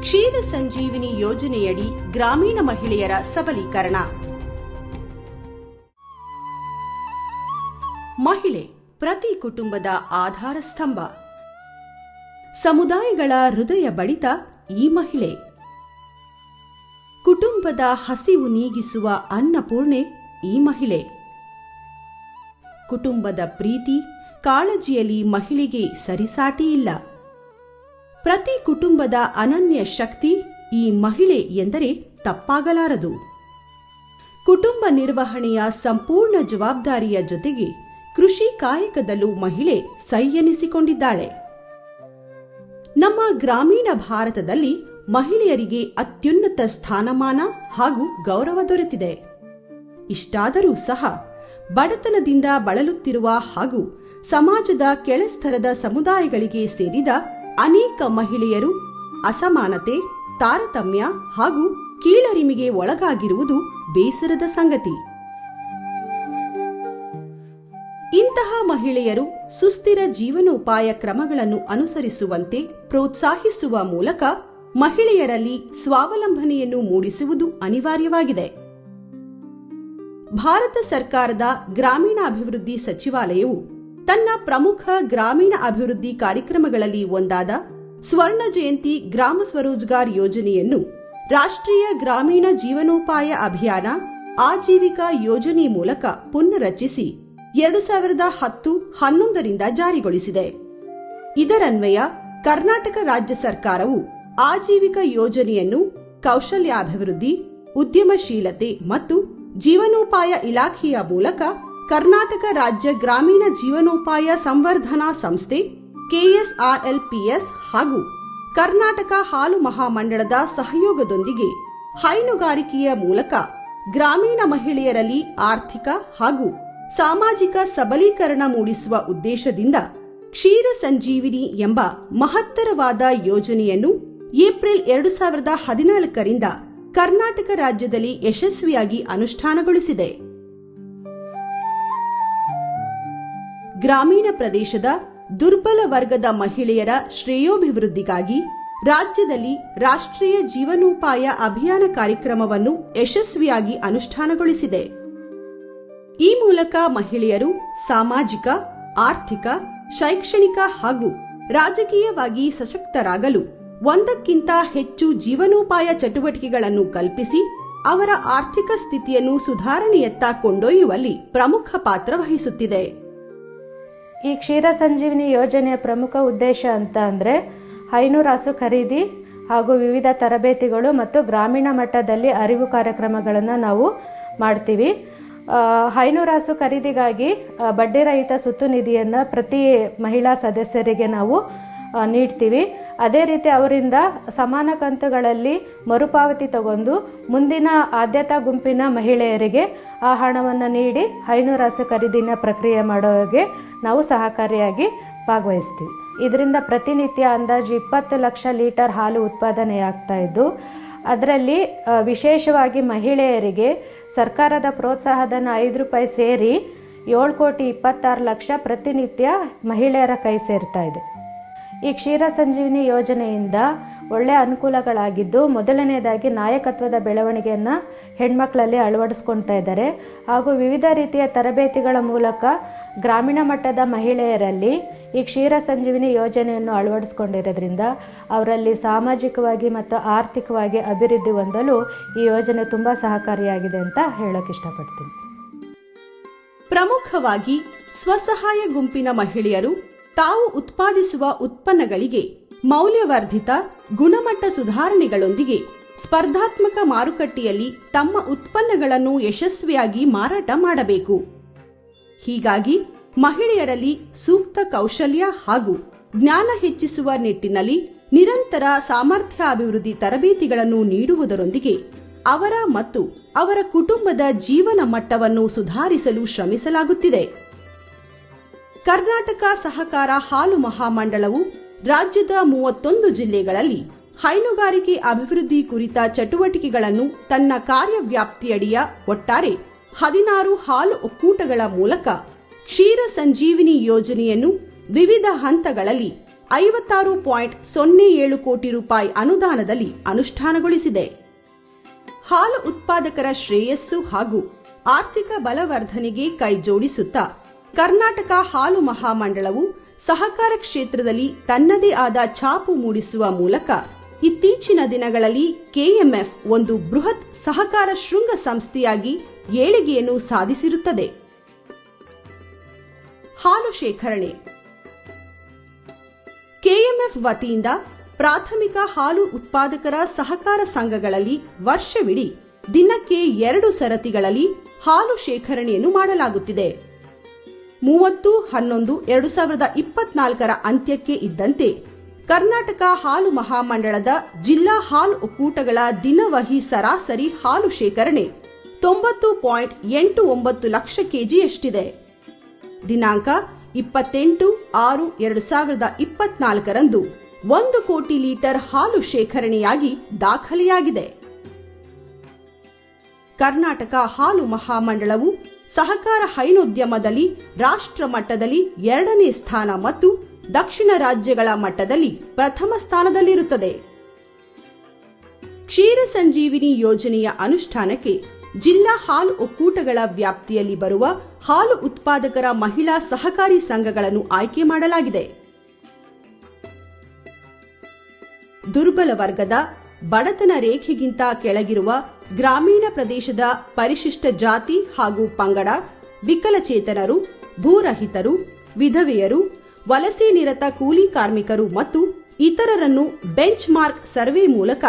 ಕ್ಷೀರ ಸಂಜೀವಿನಿ ಯೋಜನೆಯಡಿ ಗ್ರಾಮೀಣ ಮಹಿಳೆಯರ ಸಬಲೀಕರಣ. ಮಹಿಳೆ ಪ್ರತಿ ಕುಟುಂಬದ ಆಧಾರ ಸ್ತಂಭ. ಸಮುದಾಯಗಳ ಹೃದಯ ಬಡಿತ ಈ ಮಹಿಳೆ. ಕುಟುಂಬದ ಹಸಿವು ನೀಗಿಸುವ ಅನ್ನಪೂರ್ಣೆ ಈ ಮಹಿಳೆ. ಕುಟುಂಬದ ಪ್ರೀತಿ ಕಾಳಜಿಯಲ್ಲಿ ಮಹಿಳೆಗೆ ಸರಿಸಾಟಿ ಇಲ್ಲ. ಪ್ರತಿ ಕುಟುಂಬದ ಅನನ್ಯ ಶಕ್ತಿ ಈ ಮಹಿಳೆ ಎಂದರೆ ತಪ್ಪಾಗಲಾರದು. ಕುಟುಂಬ ನಿರ್ವಹಣೆಯ ಸಂಪೂರ್ಣ ಜವಾಬ್ದಾರಿಯ ಜೊತೆಗೆ ಕೃಷಿ ಕಾಯಕದಲ್ಲೂ ಮಹಿಳೆ ಸೈ ಎನಿಸಿಕೊಂಡಿದ್ದಾಳೆ. ನಮ್ಮ ಗ್ರಾಮೀಣ ಭಾರತದಲ್ಲಿ ಮಹಿಳೆಯರಿಗೆ ಅತ್ಯುನ್ನತ ಸ್ಥಾನಮಾನ ಹಾಗೂ ಗೌರವ ದೊರೆತಿದೆ. ಇಷ್ಟಾದರೂ ಸಹ ಬಡತನದಿಂದ ಬಳಲುತ್ತಿರುವ ಹಾಗೂ ಸಮಾಜದ ಕೆಳಸ್ತರದ ಸಮುದಾಯಗಳಿಗೆ ಸೇರಿದ ಅನೇಕ ಮಹಿಳೆಯರು ಅಸಮಾನತೆ, ತಾರತಮ್ಯ ಹಾಗೂ ಕೀಳರಿಮೆಗೆ ಒಳಗಾಗಿರುವುದು ಬೇಸರದ ಸಂಗತಿ. ಇಂತಹ ಮಹಿಳೆಯರು ಸುಸ್ಥಿರ ಜೀವನೋಪಾಯ ಕ್ರಮಗಳನ್ನು ಅನುಸರಿಸುವಂತೆ ಪ್ರೋತ್ಸಾಹಿಸುವ ಮೂಲಕ ಮಹಿಳೆಯರಲ್ಲಿ ಸ್ವಾವಲಂಬನೆಯನ್ನು ಮೂಡಿಸುವುದು ಅನಿವಾರ್ಯವಾಗಿದೆ. ಭಾರತ ಸರ್ಕಾರದ ಗ್ರಾಮೀಣಾಭಿವೃದ್ಧಿ ಸಚಿವಾಲಯವು ತನ್ನ ಪ್ರಮುಖ ಗ್ರಾಮೀಣ ಅಭಿವೃದ್ಧಿ ಕಾರ್ಯಕ್ರಮಗಳಲ್ಲಿ ಒಂದಾದ ಸ್ವರ್ಣ ಜಯಂತಿ ಗ್ರಾಮ ಸ್ವರೋಜ್ಗಾರ್ ಯೋಜನೆಯನ್ನು ರಾಷ್ಟ್ರೀಯ ಗ್ರಾಮೀಣ ಜೀವನೋಪಾಯ ಅಭಿಯಾನ ಆಜೀವಿಕಾ ಯೋಜನೆ ಮೂಲಕ ಪುನರ್ರಚಿಸಿ 2010-11ರಿಂದ ಜಾರಿಗೊಳಿಸಿದೆ. ಇದರನ್ವಯ ಕರ್ನಾಟಕ ರಾಜ್ಯ ಸರ್ಕಾರವು ಆಜೀವಿಕಾ ಯೋಜನೆಯನ್ನು ಕೌಶಲ್ಯಾಭಿವೃದ್ಧಿ, ಉದ್ಯಮಶೀಲತೆ ಮತ್ತು ಜೀವನೋಪಾಯ ಇಲಾಖೆಯ ಮೂಲಕ ಕರ್ನಾಟಕ ರಾಜ್ಯ ಗ್ರಾಮೀಣ ಜೀವನೋಪಾಯ ಸಂವರ್ಧನಾ ಸಂಸ್ಥೆ ಕೆಎಸ್ಆರ್ಎಲ್ಪಿಎಸ್ ಹಾಗೂ ಕರ್ನಾಟಕ ಹಾಲು ಮಹಾಮಂಡಳದ ಸಹಯೋಗದೊಂದಿಗೆ ಹೈನುಗಾರಿಕೆಯ ಮೂಲಕ ಗ್ರಾಮೀಣ ಮಹಿಳೆಯರಲ್ಲಿ ಆರ್ಥಿಕ ಹಾಗೂ ಸಾಮಾಜಿಕ ಸಬಲೀಕರಣ ಮೂಡಿಸುವ ಉದ್ದೇಶದಿಂದ ಕ್ಷೀರ ಸಂಜೀವಿನಿ ಎಂಬ ಮಹತ್ತರವಾದ ಯೋಜನೆಯನ್ನು ಏಪ್ರಿಲ್ 2014ರಿಂದ ಕರ್ನಾಟಕ ರಾಜ್ಯದಲ್ಲಿ ಯಶಸ್ವಿಯಾಗಿ ಅನುಷ್ಠಾನಗೊಳಿಸಿದೆ. ಗ್ರಾಮೀಣ ಪ್ರದೇಶದ ದುರ್ಬಲ ವರ್ಗದ ಮಹಿಳೆಯರ ಶ್ರೇಯೋಭಿವೃದ್ಧಿಗಾಗಿ ರಾಜ್ಯದಲ್ಲಿ ರಾಷ್ಟ್ರೀಯ ಜೀವನೋಪಾಯ ಅಭಿಯಾನ ಕಾರ್ಯಕ್ರಮವನ್ನು ಯಶಸ್ವಿಯಾಗಿ ಅನುಷ್ಠಾನಗೊಳಿಸಿದೆ. ಈ ಮೂಲಕ ಮಹಿಳೆಯರು ಸಾಮಾಜಿಕ, ಆರ್ಥಿಕ, ಶೈಕ್ಷಣಿಕ ಹಾಗೂ ರಾಜಕೀಯವಾಗಿ ಸಶಕ್ತರಾಗಲು ಒಂದಕ್ಕಿಂತ ಹೆಚ್ಚು ಜೀವನೋಪಾಯ ಚಟುವಟಿಕೆಗಳನ್ನು ಕಲ್ಪಿಸಿ ಅವರ ಆರ್ಥಿಕ ಸ್ಥಿತಿಯನ್ನು ಸುಧಾರಣೆಯತ್ತ ಕೊಂಡೊಯ್ಯುವಲ್ಲಿ ಪ್ರಮುಖ ಪಾತ್ರ ವಹಿಸುತ್ತಿದೆ. ಈ ಕ್ಷೀರ ಸಂಜೀವಿನಿ ಯೋಜನೆಯ ಪ್ರಮುಖ ಉದ್ದೇಶ ಅಂತ ಅಂದರೆ ಹೈನುರಾಸು ಖರೀದಿ ಹಾಗೂ ವಿವಿಧ ತರಬೇತಿಗಳು ಮತ್ತು ಗ್ರಾಮೀಣ ಮಟ್ಟದಲ್ಲಿ ಅರಿವು ಕಾರ್ಯಕ್ರಮಗಳನ್ನು ನಾವು ಮಾಡ್ತೀವಿ. ಹೈನುರಾಸು ಖರೀದಿಗಾಗಿ ಬಡ್ಡಿರಹಿತ ಸುತ್ತು ನಿಧಿಯನ್ನು ಪ್ರತಿ ಮಹಿಳಾ ಸದಸ್ಯರಿಗೆ ನಾವು ನೀಡ್ತೀವಿ. ಅದೇ ರೀತಿ ಅವರಿಂದ ಸಮಾನ ಕಂತುಗಳಲ್ಲಿ ಮರುಪಾವತಿ ತಗೊಂಡು ಮುಂದಿನ ಆದ್ಯತಾ ಗುಂಪಿನ ಮಹಿಳೆಯರಿಗೆ ಆ ಹಣವನ್ನು ನೀಡಿ ಹೈನುರಾಸು ಖರೀದಿನ ಪ್ರಕ್ರಿಯೆ ಮಾಡೋರಿಗೆ ನಾವು ಸಹಕಾರಿಯಾಗಿ ಭಾಗವಹಿಸ್ತೀವಿ. ಇದರಿಂದ ಪ್ರತಿನಿತ್ಯ ಅಂದಾಜು 20 ಲಕ್ಷ ಲೀಟರ್ ಹಾಲು ಉತ್ಪಾದನೆಯಾಗ್ತಾ ಇದ್ದು ಅದರಲ್ಲಿ ವಿಶೇಷವಾಗಿ ಮಹಿಳೆಯರಿಗೆ ಸರ್ಕಾರದ ಪ್ರೋತ್ಸಾಹಧನ 5 ರೂಪಾಯಿ ಸೇರಿ 7,26,00,000 ಪ್ರತಿನಿತ್ಯ ಮಹಿಳೆಯರ ಕೈ ಸೇರ್ತಾ ಇದೆ. ಈ ಕ್ಷೀರ ಸಂಜೀವಿನಿ ಯೋಜನೆಯಿಂದ ಒಳ್ಳೆಯ ಅನುಕೂಲಗಳಾಗಿದ್ದು ಮೊದಲನೇದಾಗಿ ನಾಯಕತ್ವದ ಬೆಳವಣಿಗೆಯನ್ನು ಹೆಣ್ಮಕ್ಳಲ್ಲಿ ಅಳವಡಿಸ್ಕೊಳ್ತಾ ಇದ್ದಾರೆ ಹಾಗೂ ವಿವಿಧ ರೀತಿಯ ತರಬೇತಿಗಳ ಮೂಲಕ ಗ್ರಾಮೀಣ ಮಟ್ಟದ ಮಹಿಳೆಯರಲ್ಲಿ ಈ ಕ್ಷೀರ ಸಂಜೀವಿನಿ ಯೋಜನೆಯನ್ನು ಅಳವಡಿಸ್ಕೊಂಡಿರೋದ್ರಿಂದ ಅವರಲ್ಲಿ ಸಾಮಾಜಿಕವಾಗಿ ಮತ್ತು ಆರ್ಥಿಕವಾಗಿ ಅಭಿವೃದ್ಧಿ ಹೊಂದಲು ಈ ಯೋಜನೆ ತುಂಬ ಸಹಕಾರಿಯಾಗಿದೆ ಅಂತ ಹೇಳೋಕೆ ಇಷ್ಟಪಡ್ತೀನಿ. ಪ್ರಮುಖವಾಗಿ ಸ್ವಸಹಾಯ ಗುಂಪಿನ ಮಹಿಳೆಯರು ತಾವು ಉತ್ಪಾದಿಸುವ ಉತ್ಪನ್ನಗಳಿಗೆ ಮೌಲ್ಯವರ್ಧಿತ ಗುಣಮಟ್ಟ ಸುಧಾರಣೆಗಳೊಂದಿಗೆ ಸ್ಪರ್ಧಾತ್ಮಕ ಮಾರುಕಟ್ಟೆಯಲ್ಲಿ ತಮ್ಮ ಉತ್ಪನ್ನಗಳನ್ನು ಯಶಸ್ವಿಯಾಗಿ ಮಾರಾಟ ಮಾಡಬೇಕು. ಹೀಗಾಗಿ ಮಹಿಳೆಯರಲ್ಲಿ ಸೂಕ್ತ ಕೌಶಲ್ಯ ಹಾಗೂ ಜ್ಞಾನ ಹೆಚ್ಚಿಸುವ ನಿಟ್ಟಿನಲ್ಲಿ ನಿರಂತರ ಸಾಮರ್ಥ್ಯಾಭಿವೃದ್ಧಿ ತರಬೇತಿಗಳನ್ನು ನೀಡುವುದರೊಂದಿಗೆ ಅವರ ಮತ್ತು ಅವರ ಕುಟುಂಬದ ಜೀವನ ಮಟ್ಟವನ್ನು ಸುಧಾರಿಸಲು ಶ್ರಮಿಸಲಾಗುತ್ತಿದೆ. ಕರ್ನಾಟಕ ಸಹಕಾರ ಹಾಲು ಮಹಾಮಂಡಳವು ರಾಜ್ಯದ 31 ಜಿಲ್ಲೆಗಳಲ್ಲಿ ಹೈನುಗಾರಿಕೆ ಅಭಿವೃದ್ಧಿ ಕುರಿತ ಚಟುವಟಿಕೆಗಳನ್ನು ತನ್ನ ಕಾರ್ಯವ್ಯಾಪ್ತಿಯಡಿಯ ಒಟ್ಟಾರೆ 16 ಹಾಲು ಒಕ್ಕೂಟಗಳ ಮೂಲಕ ಕ್ಷೀರ ಸಂಜೀವಿನಿ ಯೋಜನೆಯನ್ನು ವಿವಿಧ ಹಂತಗಳಲ್ಲಿ 56.07 ಕೋಟಿ ರೂಪಾಯಿ ಅನುದಾನದಲ್ಲಿ ಅನುಷ್ಠಾನಗೊಳಿಸಿದೆ. ಹಾಲು ಉತ್ಪಾದಕರ ಶ್ರೇಯಸ್ಸು ಹಾಗೂ ಆರ್ಥಿಕ ಬಲವರ್ಧನೆಗೆ ಕೈಜೋಡಿಸುತ್ತಾ ಕರ್ನಾಟಕ ಹಾಲು ಮಹಾಮಂಡಳವು ಸಹಕಾರ ಕ್ಷೇತ್ರದಲ್ಲಿ ತನ್ನದೇ ಆದ ಛಾಪು ಮೂಡಿಸುವ ಮೂಲಕ ಇತ್ತೀಚಿನ ದಿನಗಳಲ್ಲಿ ಕೆಎಂಎಫ್ ಒಂದು ಬೃಹತ್ ಸಹಕಾರ ಶೃಂಗ ಸಂಸ್ಥೆಯಾಗಿ ಏಳಿಗೆಯನ್ನು ಸಾಧಿಸಿರುತ್ತದೆ. ಹಾಲು ಶೇಖರಣೆ. ಕೆಎಂಎಫ್ ವತಿಯಿಂದ ಪ್ರಾಥಮಿಕ ಹಾಲು ಉತ್ಪಾದಕರ ಸಹಕಾರ ಸಂಘಗಳಲ್ಲಿ ವರ್ಷವಿಡೀ ದಿನಕ್ಕೆ 2 ಸರತಿಗಳಲ್ಲಿ ಹಾಲು ಶೇಖರಣೆಯನ್ನು ಮಾಡಲಾಗುತ್ತಿದೆ. 30/11/2024 ಅಂತ್ಯಕ್ಕೆ ಇದ್ದಂತೆ ಕರ್ನಾಟಕ ಹಾಲು ಮಹಾಮಂಡಳದ ಜಿಲ್ಲಾ ಹಾಲು ಒಕ್ಕೂಟಗಳ ದಿನವಹಿ ಸರಾಸರಿ ಹಾಲು ಶೇಖರಣೆ 90.89 ಲಕ್ಷ ಕೆಜಿಯಷ್ಟಿದೆ. ದಿನಾಂಕ 28/6/2024 1 ಕೋಟಿ ಲೀಟರ್ ಹಾಲು ಶೇಖರಣೆಯಾಗಿ ದಾಖಲೆಯಾಗಿದೆ. ಕರ್ನಾಟಕ ಹಾಲು ಮಹಾಮಂಡಳವು ಸಹಕಾರ ಹೈನೋದ್ಯಮದಲ್ಲಿ ರಾಷ್ಟ್ರ ಮಟ್ಟದಲ್ಲಿ 2ನೇ ಸ್ಥಾನ ಮತ್ತು ದಕ್ಷಿಣ ರಾಜ್ಯಗಳ ಮಟ್ಟದಲ್ಲಿ ಪ್ರಥಮ ಸ್ಥಾನದಲ್ಲಿರುತ್ತದೆ. ಕ್ಷೀರ ಸಂಜೀವಿನಿ ಯೋಜನೆಯ ಅನುಷ್ಠಾನಕ್ಕೆ ಜಿಲ್ಲಾ ಹಾಲು ಒಕ್ಕೂಟಗಳ ವ್ಯಾಪ್ತಿಯಲ್ಲಿ ಬರುವ ಹಾಲು ಉತ್ಪಾದಕರ ಮಹಿಳಾ ಸಹಕಾರಿ ಸಂಘಗಳನ್ನು ಆಯ್ಕೆ ಮಾಡಲಾಗಿದೆ. ದುರ್ಬಲ ವರ್ಗದ, ಬಡತನ ರೇಖೆಗಿಂತ ಕೆಳಗಿರುವ ಗ್ರಾಮೀಣ ಪ್ರದೇಶದ ಪರಿಶಿಷ್ಟ ಜಾತಿ ಹಾಗೂ ಪಂಗಡ, ವಿಕಲಚೇತನರು, ಭೂರಹಿತರು, ವಿಧವೆಯರು, ವಲಸೆ ನಿರತ ಕೂಲಿ ಕಾರ್ಮಿಕರು ಮತ್ತು ಇತರರನ್ನು ಬೆಂಚ್ ಮಾರ್ಕ್ ಸರ್ವೆ ಮೂಲಕ